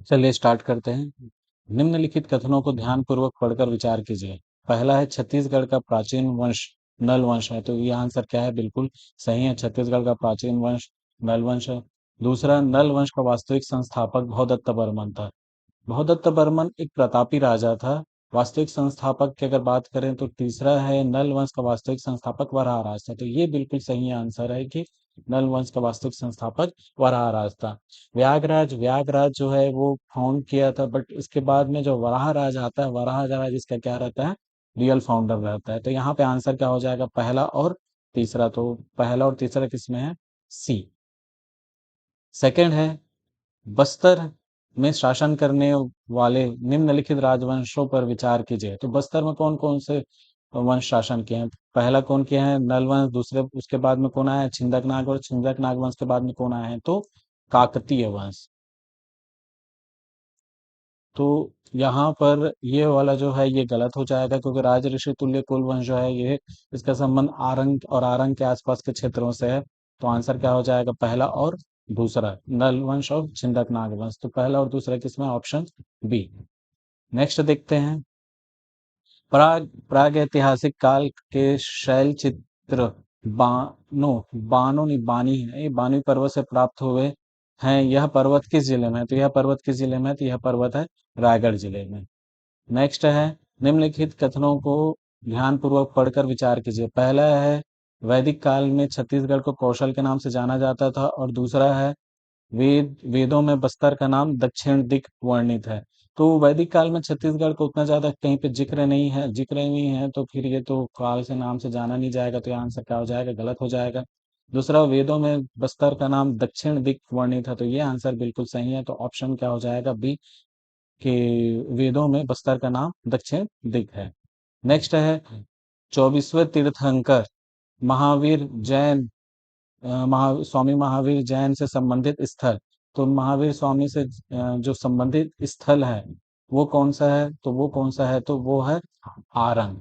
चलिए स्टार्ट करते हैं। निम्नलिखित कथनों को ध्यानपूर्वक पढ़कर विचार कीजिए। पहला है छत्तीसगढ़ का प्राचीन वंश नल वंश है, तो ये आंसर क्या है? बिल्कुल सही है, छत्तीसगढ़ का प्राचीन वंश नल वंश है। दूसरा, नल वंश का वास्तविक संस्थापक भौदत्त बर्मन था। भौदत्त बर्मन एक प्रतापी राजा था। वास्तविक संस्थापक की अगर बात करें तो तीसरा है, नल वंश का वास्तविक संस्थापक वराहराज था, तो ये बिल्कुल सही आंसर है कि नल वंश का वास्तविक संस्थापक वराहराज था। व्यागराज व्यागराज जो है वो फाउंड किया था, बट इसके बाद में जो वराहराज आता है, वराहराज इसका क्या रहता है? रियल फाउंडर रहता है। तो यहाँ पे आंसर क्या हो जाएगा? पहला और तीसरा। तो पहला और तीसरा किसमें है? सी। सेकंड है, बस्तर में शासन करने वाले निम्नलिखित राजवंशों पर विचार कीजिए। तो बस्तर में कौन कौन से वंश शासन किए हैं? पहला कौन किए हैं? नल वंश। दूसरे उसके बाद में कौन आया है? छिंदक नाग। और छिंदक नाग वंश के बाद में कौन आया है? तो काकतीय वंश। तो यहाँ पर ये वाला जो है ये गलत हो जाएगा, क्योंकि राज ऋषि तुल्य कुल वंश जो है ये, इसका संबंध आरंग और आरंग के आसपास के क्षेत्रों से है। तो आंसर क्या हो जाएगा? पहला और दूसरा, नल वंश और छिंदक नाग वंश। तो पहला और दूसरा किसमें? Option B. नेक्स्ट देखते हैं। प्राग प्राग ऐतिहासिक काल के शैल चित्र बानो बानो नहीं बानी है, ये बानी पर्वत से प्राप्त हुए हैं। यह पर्वत किस जिले में है? तो यह पर्वत किस जिले में है? तो यह पर्वत है रायगढ़ जिले में। नेक्स्ट है, निम्नलिखित कथनों को ध्यानपूर्वक पढ़कर विचार कीजिए। पहला है, वैदिक काल में छत्तीसगढ़ को कौशल के नाम से जाना जाता था। और दूसरा है, वेदों में बस्तर का नाम दक्षिण दिक वर्णित है। तो वैदिक काल में छत्तीसगढ़ को उतना ज्यादा कहीं पे जिक्र नहीं है, तो फिर ये तो काल से नाम से जाना नहीं जाएगा, तो ये आंसर क्या हो जाएगा? गलत हो जाएगा। दूसरा, वेदों में बस्तर का नाम दक्षिण दिक वर्णित है, तो ये आंसर बिल्कुल सही है। तो ऑप्शन क्या हो जाएगा? बी, कि वेदों में बस्तर का नाम दक्षिण दिक है। नेक्स्ट है, 24वें तीर्थंकर महावीर जैन स्वामी महावीर जैन से संबंधित स्थल। तो महावीर स्वामी से जो संबंधित स्थल है वो कौन सा है? तो वो कौन सा है? तो वो है आरंग।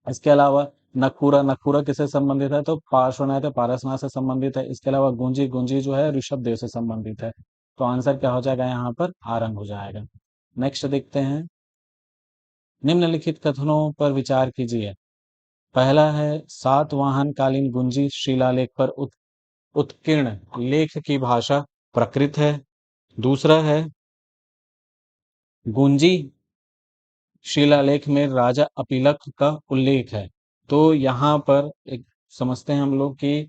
इसके अलावा नखूरा नखूरा किससे संबंधित है? तो पार्श्वनाथ है, पारसनाथ से संबंधित है। इसके अलावा गुंजी गुंजी जो है ऋषभ देव से संबंधित है। तो आंसर क्या हो जाएगा? यहाँ पर आरंग हो जाएगा। नेक्स्ट देखते हैं। निम्नलिखित कथनों पर विचार कीजिए। पहला है, सातवाहन कालीन गुंजी शिलालेख पर उत्कीर्ण लेख की भाषा प्रकृत है। दूसरा है, गुंजी शिलालेख में राजा अपिलक का उल्लेख है। तो यहाँ पर एक समझते हैं हम लोग कि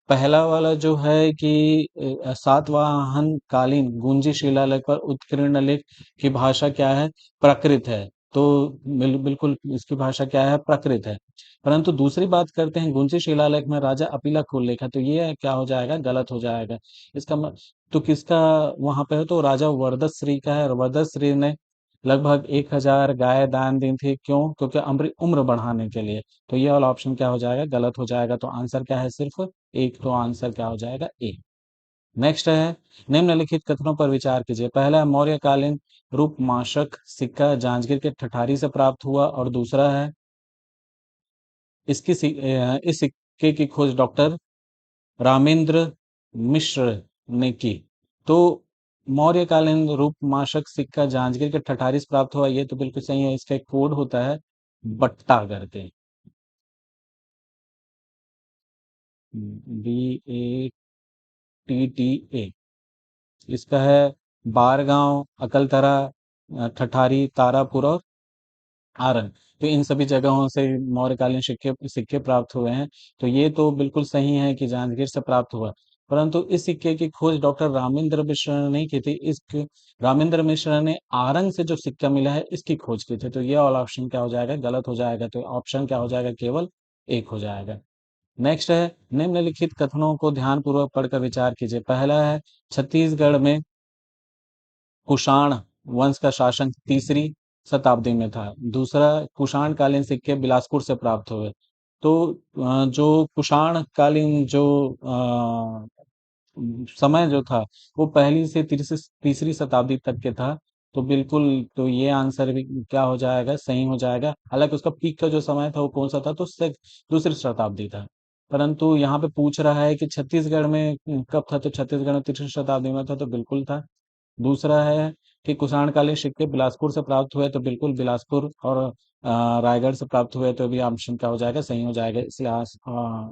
पहला वाला जो है कि सातवाहन कालीन गुंजी शिलालेख पर उत्कीर्ण लेख की भाषा क्या है? प्रकृत है। तो बिल्कुल इसकी भाषा क्या है? प्रकृत है। परंतु दूसरी बात करते हैं, गुंजी शिलालेख में राजा अपिलक का उल्लेख है, तो ये क्या हो जाएगा? गलत हो जाएगा। इसका तो किसका वहां पे है? तो राजा वरदश्री का है। और वरदश्री ने लगभग 1000 गाय दान दी थी। क्यों? क्योंकि उम्र बढ़ाने के लिए। तो ये वाला ऑप्शन क्या हो जाएगा? गलत हो जाएगा। तो आंसर क्या है? सिर्फ एक। तो आंसर क्या हो जाएगा? ए। नेक्स्ट है, निम्नलिखित कथनों पर विचार कीजिए। पहला है, मौर्यकालीन रूपमाशक सिक्का जांजगीर के ठठारी से प्राप्त हुआ। और दूसरा है, इस सिक्के की खोज डॉक्टर रामेंद्र मिश्र ने की। तो मौर्यकालीन रूपमाशक सिक्का जांजगीर के ठठारी से प्राप्त हुआ, ये तो बिल्कुल सही है। इसका एक कोड होता है बट्टा करके, BATTA। इसका है बारगांव, अकलतरा, ठठारी, तारापुर और आरंग। तो इन सभी जगहों से मौर्यकालीन सिक्के सिक्के प्राप्त हुए हैं। तो ये तो बिल्कुल सही है कि जांजगीर से प्राप्त हुआ। परंतु इस सिक्के की खोज डॉक्टर रामेंद्र मिश्र ने नहीं की थी। इस रामेंद्र मिश्र ने आरंग से जो सिक्का मिला है इसकी खोज की थी। तो ये वाला ऑप्शन क्या हो जाएगा? गलत हो जाएगा। तो ऑप्शन क्या हो जाएगा? केवल एक हो जाएगा। नेक्स्ट है, निम्नलिखित कथनों को ध्यानपूर्वक पढ़कर विचार कीजिए। पहला है, छत्तीसगढ़ में कुषाण वंश का शासन तीसरी शताब्दी में था। दूसरा, कुषाण कालीन सिक्के बिलासपुर से प्राप्त हुए। तो जो कुषाण कालीन जो समय जो था वो पहली से तीसरी शताब्दी तक के था। तो बिल्कुल, तो ये आंसर भी क्या हो जाएगा? सही हो जाएगा। हालांकि उसका पीक का जो समय था वो कौन सा था? तो दूसरी शताब्दी था। परंतु यहाँ पे पूछ रहा है कि छत्तीसगढ़ में कब था, तो छत्तीसगढ़ में तीसरी शताब्दी में था, तो बिल्कुल था। दूसरा है कि कुषाण कालीन सिक्के बिलासपुर से प्राप्त हुए, तो बिल्कुल बिलासपुर और रायगढ़ से प्राप्त हुए, तो भी ऑप्शन क्या हो जाएगा, सही हो जाएगा। इसलिए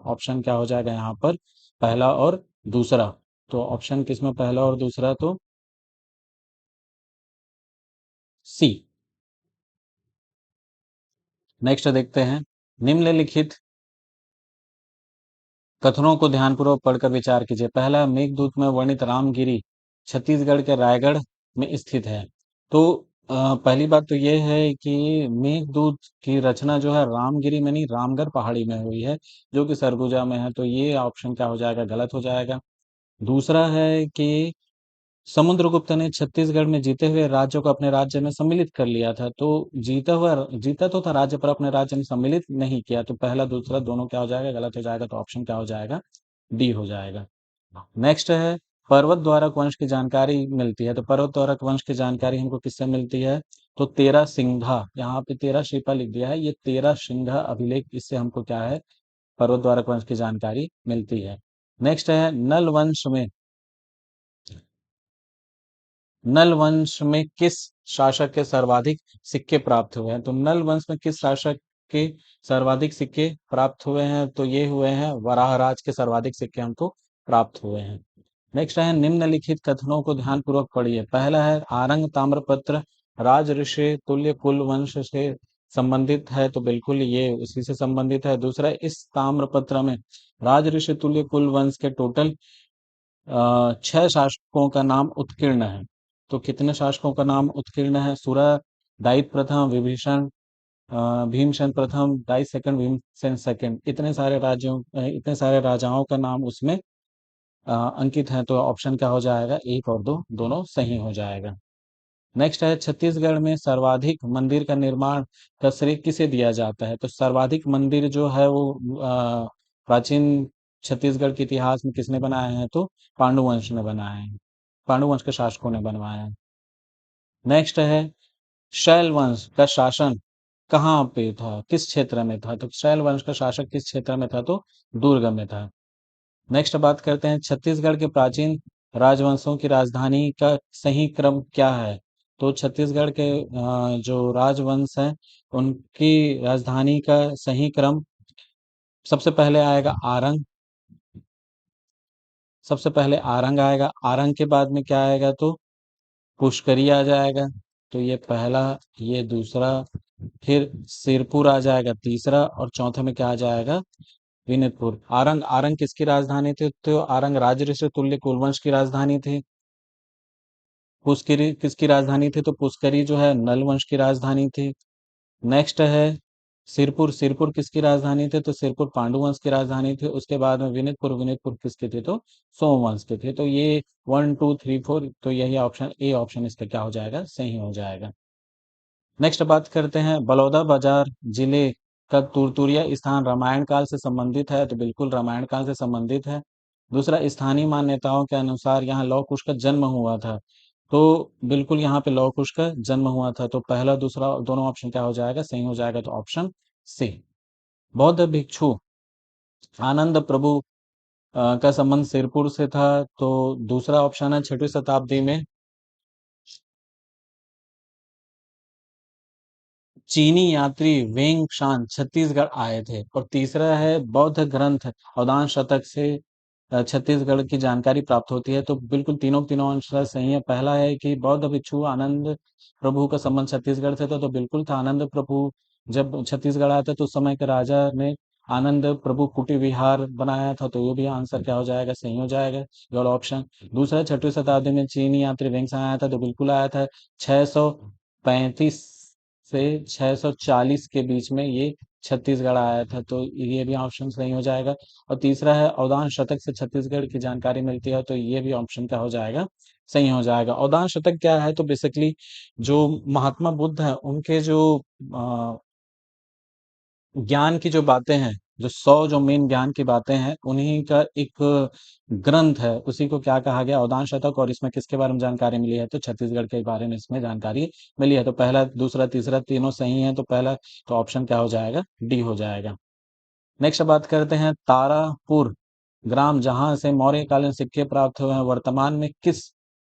ऑप्शन क्या हो जाएगा यहाँ पर, पहला और दूसरा। तो ऑप्शन किसमें पहला और दूसरा, तो सी। नेक्स्ट देखते हैं, निम्नलिखित कथनों को ध्यानपूर्वक पढ़कर विचार कीजिए। पहला, मेघदूत में वर्णित रामगिरी छत्तीसगढ़ के रायगढ़ में स्थित है। तो पहली बात तो ये है कि मेघदूत की रचना जो है रामगिरी में नहीं, रामगढ़ पहाड़ी में हुई है, जो कि सरगुजा में है। तो ये ऑप्शन क्या हो जाएगा, गलत हो जाएगा। दूसरा है कि समुद्रगुप्त ने छत्तीसगढ़ में जीते हुए राज्यों को अपने राज्य में सम्मिलित कर लिया था। तो जीता तो था राज्य, पर अपने राज्य में सम्मिलित नहीं किया। तो पहला दूसरा दोनों क्या हो जाएगा, गलत हो जाएगा। तो ऑप्शन क्या हो जाएगा, डी हो जाएगा। नेक्स्ट है, पर्वत द्वारक वंश की जानकारी मिलती है। तो पर्वत द्वारक वंश की जानकारी हमको किससे मिलती है, तो तेरह सिंघा, यहाँ पे तेरह शिपा लिख दिया है, ये तेरह सिंघा अभिलेख, इससे हमको क्या है, पर्वत द्वारक वंश की जानकारी मिलती है। नेक्स्ट है, नल वंश में किस शासक के सर्वाधिक सिक्के प्राप्त हुए हैं। तो नल वंश में किस शासक के सर्वाधिक सिक्के प्राप्त हुए हैं, तो ये हुए हैं वराहराज के सर्वाधिक सिक्के हमको प्राप्त हुए हैं। नेक्स्ट है, निम्नलिखित कथनों को ध्यानपूर्वक पढ़िए। पहला है, आरंग ताम्रपत्र राज ऋषि तुल्य कुल वंश से संबंधित है, तो बिल्कुल ये उसी से संबंधित है। दूसरा, इस ताम्रपत्र में राज ऋषि तुल्य कुल वंश के टोटल छह शासकों का नाम उत्कीर्ण है। तो कितने शासकों का नाम उत्कीर्ण है, सुरा, दायित प्रथम, विभीषण, भीमसेन प्रथम, दायित सेकंड, भीमसेन सेकंड, इतने सारे राजाओं का नाम उसमें अंकित है। तो ऑप्शन क्या हो जाएगा, एक और दो दोनों सही हो जाएगा। नेक्स्ट है, छत्तीसगढ़ में सर्वाधिक मंदिर का निर्माण का श्रेय किसे दिया जाता है। तो सर्वाधिक मंदिर जो है वो प्राचीन छत्तीसगढ़ के इतिहास में किसने बनाए हैं, तो पांडुवंश ने बनाए हैं, पांडुवंश के शासकों ने बनवाए हैं। नेक्स्ट है, शैल वंश का शासन कहाँ पे था, किस क्षेत्र में था। तो शैल वंश का शासक किस क्षेत्र में था, तो दुर्ग में था। नेक्स्ट बात करते हैं, छत्तीसगढ़ के प्राचीन राजवंशों की राजधानी का सही क्रम क्या है। तो छत्तीसगढ़ के जो राजवंश हैं उनकी राजधानी का सही क्रम, सबसे पहले आएगा आरंग, सबसे पहले आरंग आएगा। आरंग के बाद में क्या आएगा, तो पुष्करी आ जाएगा। तो ये पहला, ये दूसरा, फिर सिरपुर आ जाएगा तीसरा, और चौथे में क्या आ जाएगा, विनितपुर। आरंग, आरंग किसकी राजधानी थी, तो आरंग राजऋषि तुल्य कुलवंश की राजधानी थी। पुष्करी किसकी राजधानी थी, तो पुष्करी जो है नल वंश की राजधानी थी। नेक्स्ट है सिरपुर, सिरपुर किसकी राजधानी थी, तो सिरपुर पांडु वंश की राजधानी थी। उसके बाद में विनितपुर, विनितपुर किसके थे, तो सोमवंश के थे। तो ये 1 2 3 4, तो यही ऑप्शन ए, ऑप्शन इसका क्या हो जाएगा, सही हो जाएगा। नेक्स्ट बात करते हैं, बलौदा बाजार जिले का तुरतुरिया स्थान रामायण काल से संबंधित है। तो बिल्कुल रामायण काल से संबंधित है। दूसरा, स्थानीय मान्यताओं के अनुसार यहाँ लौ कुश का जन्म हुआ था। तो बिल्कुल यहाँ पे लौ कुश का जन्म हुआ था। तो पहला दूसरा दोनों ऑप्शन क्या हो जाएगा, सही हो जाएगा। तो ऑप्शन सी। बौद्ध भिक्षु आनंद प्रभु का संबंध सिरपुर से था। तो दूसरा ऑप्शन है, 6वीं शताब्दी में चीनी यात्री वेंग शान छत्तीसगढ़ आए थे। और तीसरा है, बौद्ध ग्रंथ अवदान शतक से छत्तीसगढ़ की जानकारी प्राप्त होती है। तो बिल्कुल तीनों तीनों आंसर सही है। पहला है कि बौद्ध भिक्षु आनंद प्रभु का संबंध छत्तीसगढ़ से था, तो बिल्कुल था। आनंद प्रभु जब छत्तीसगढ़ आए थे तो उस समय के राजा ने आनंद प्रभु कुटी विहार बनाया था। तो ये भी आंसर क्या हो जाएगा, सही हो जाएगा, ये वाला ऑप्शन। दूसरा, 6वीं शताब्दी में चीनी यात्री वेंगसान आया था, तो बिल्कुल आया था। 635 से 640 के बीच में ये छत्तीसगढ़ आया था। तो ये भी ऑप्शन सही हो जाएगा। और तीसरा है, अवदान शतक से छत्तीसगढ़ की जानकारी मिलती है। तो ये भी ऑप्शन क्या हो जाएगा, सही हो जाएगा। अवदान शतक क्या है, तो बेसिकली जो महात्मा बुद्ध है उनके जो ज्ञान की जो बातें हैं, जो 100 जो मेन ज्ञान की बातें हैं, उन्हीं का एक ग्रंथ है, उसी को क्या कहा गया, अवदान शतक। और इसमें किसके बारे में जानकारी मिली है, तो छत्तीसगढ़ के बारे में इसमें जानकारी मिली है। तो पहला दूसरा तीसरा तीनों सही है। तो पहला, तो ऑप्शन क्या हो जाएगा, डी हो जाएगा। नेक्स्ट बात करते हैं, तारापुर ग्राम जहां से मौर्य कालीन सिक्के प्राप्त हुए हैं, वर्तमान में किस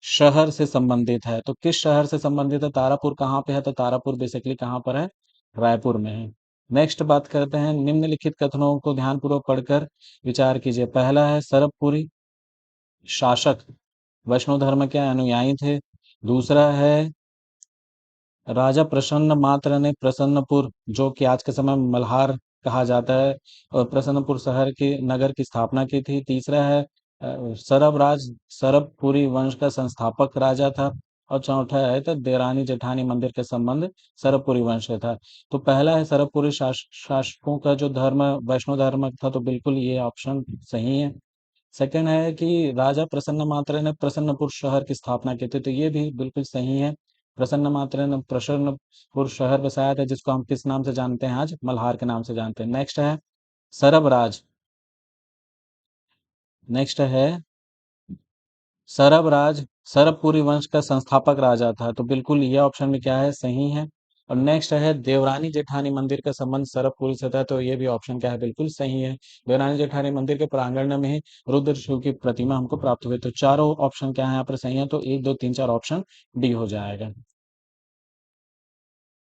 शहर से संबंधित है। तो किस शहर से संबंधित है? तारापुर कहाँ पे है? तो तारापुर बेसिकली कहाँ पर है? रायपुर में है। नेक्स्ट बात करते हैं, निम्नलिखित कथनों को ध्यानपूर्वक पढ़कर विचार कीजिए। पहला है सरबपुरी शासक वैष्णव धर्म के अनुयायी थे। दूसरा है राजा प्रसन्न मात्र ने प्रसन्नपुर, जो कि आज के समय में मल्हार कहा जाता है, और प्रसन्नपुर शहर की नगर की स्थापना की थी। तीसरा है सरबराज सरबपुरी वंश का संस्थापक राजा था। और चौथा है तो देरानी जेठानी मंदिर के संबंध सरबपुरी वंश से था। तो पहला है सरबपुरी शासकों का जो धर्म वैष्णव धर्म था, तो बिल्कुल ये ऑप्शन सही है। सेकंड है कि राजा प्रसन्न मात्रे ने प्रसन्नपुर शहर की स्थापना की थी, तो ये भी बिल्कुल सही है। प्रसन्न मात्रे ने प्रसन्नपुर शहर बसाया था, जिसको हम किस नाम से जानते हैं? आज मल्हार के नाम से जानते हैं। नेक्स्ट है सरबराज। नेक्स्ट है सरबराज सरबपुरी वंश का संस्थापक राजा था, तो बिल्कुल ये ऑप्शन में क्या है? सही है। और नेक्स्ट है देवरानी जेठानी मंदिर का संबंध सरबपुरी से था, तो ये भी ऑप्शन क्या है? बिल्कुल सही है। देवरानी जेठानी मंदिर के प्रांगण में ही रुद्र शिव की प्रतिमा हमको प्राप्त हुई। तो चारों ऑप्शन क्या है यहाँ पर? सही है। तो 1 2 3 4 ऑप्शन डी हो जाएगा।